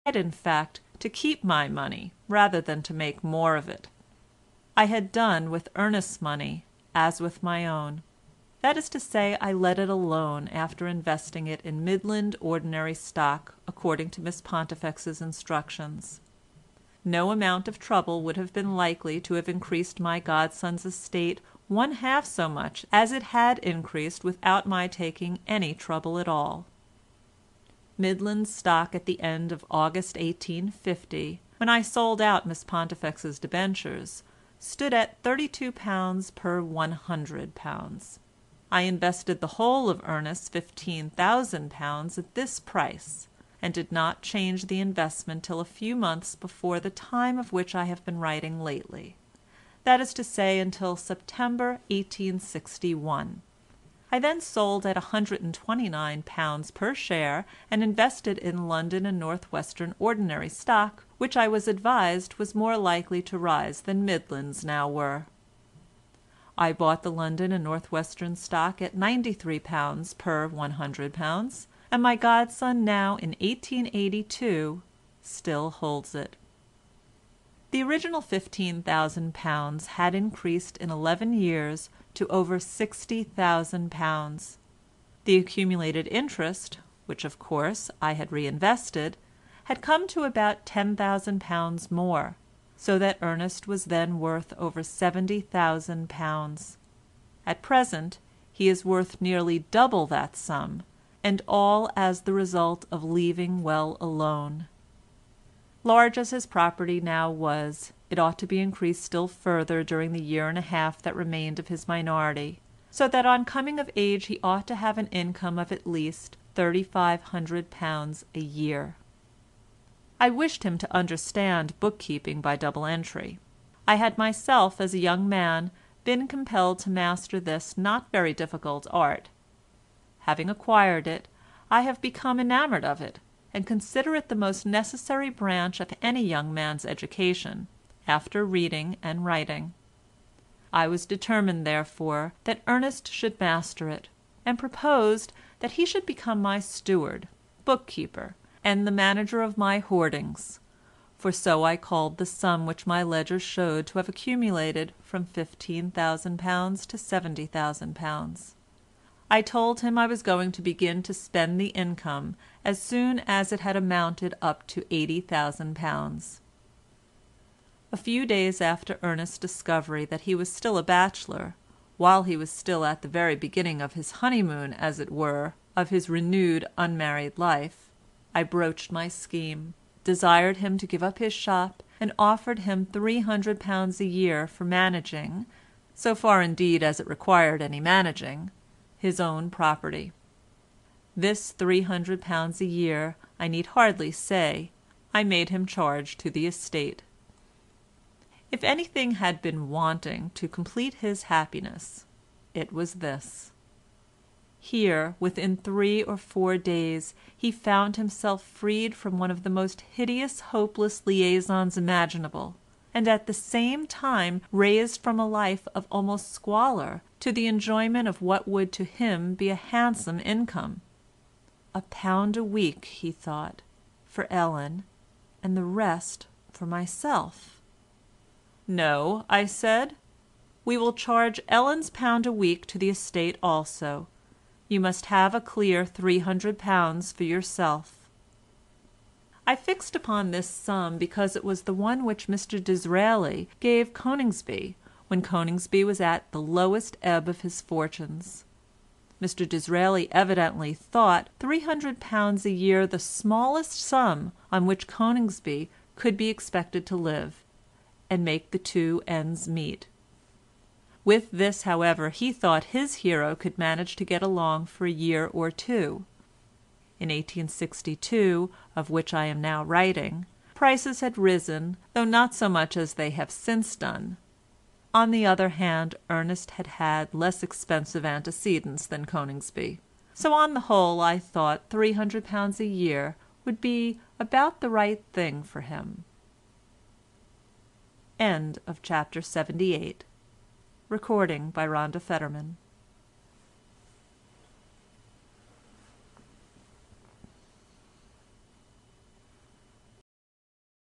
in fact, to keep my money rather than to make more of it. I had done with Ernest's money as with my own. That is to say, I let it alone after investing it in Midland ordinary stock according to Miss Pontifex's instructions. No amount of trouble would have been likely to have increased my godson's estate one half so much as it had increased without my taking any trouble at all. Midland's stock at the end of August 1850, when I sold out Miss Pontifex's debentures, stood at £32 per £100. I invested the whole of Ernest's £15,000 at this price, and did not change the investment till a few months before the time of which I have been writing lately, that is to say until September 1861. I then sold at £129 per share and invested in London and North Western ordinary stock, which I was advised was more likely to rise than Midland's now were. I bought the London and North Western stock at £93 per £100, and my godson now in 1882 still holds it. The original £15,000 had increased in 11 years to over £60,000. The accumulated interest, which of course I had reinvested, had come to about £10,000 more, so that Ernest was then worth over £70,000. At present he is worth nearly double that sum, and all as the result of leaving well alone. Large as his property now was, it ought to be increased still further during the year and a half that remained of his minority, so that on coming of age he ought to have an income of at least £3,500 a year. I wished him to understand bookkeeping by double entry. I had myself as a young man been compelled to master this not very difficult art. Having acquired it, I have become enamoured of it, and consider it the most necessary branch of any young man's education, after reading and writing. I was determined, therefore, that Ernest should master it, and proposed that he should become my steward, bookkeeper, and the manager of my hoardings, for so I called the sum which my ledger showed to have accumulated from £15,000 to £70,000. I told him I was going to begin to spend the income as soon as it had amounted up to £80,000. A few days after Ernest's discovery that he was still a bachelor, while he was still at the very beginning of his honeymoon, as it were, of his renewed unmarried life, I broached my scheme, desired him to give up his shop, and offered him £300 a year for managing, so far indeed as it required any managing, his own property. This £300 a year, I need hardly say, I made him charge to the estate. If anything had been wanting to complete his happiness, it was this. Here, within 3 or 4 days, he found himself freed from one of the most hideous, hopeless liaisons imaginable, and at the same time raised from a life of almost squalor to the enjoyment of what would to him be a handsome income. £1 a week, he thought, for Ellen, and the rest for myself. No, I said, we will charge Ellen's £1 a week to the estate also. You must have a clear £300 for yourself. I fixed upon this sum because it was the one which Mr. Disraeli gave Coningsby when Coningsby was at the lowest ebb of his fortunes. Mr. Disraeli evidently thought £300 a year the smallest sum on which Coningsby could be expected to live, and make the two ends meet. With this, however, he thought his hero could manage to get along for a year or two. In 1862, of which I am now writing, prices had risen, though not so much as they have since done. On the other hand, Ernest had had less expensive antecedents than Coningsby, so on the whole I thought £300 a year would be about the right thing for him. End of chapter 78. Recording by Rhonda Fetterman.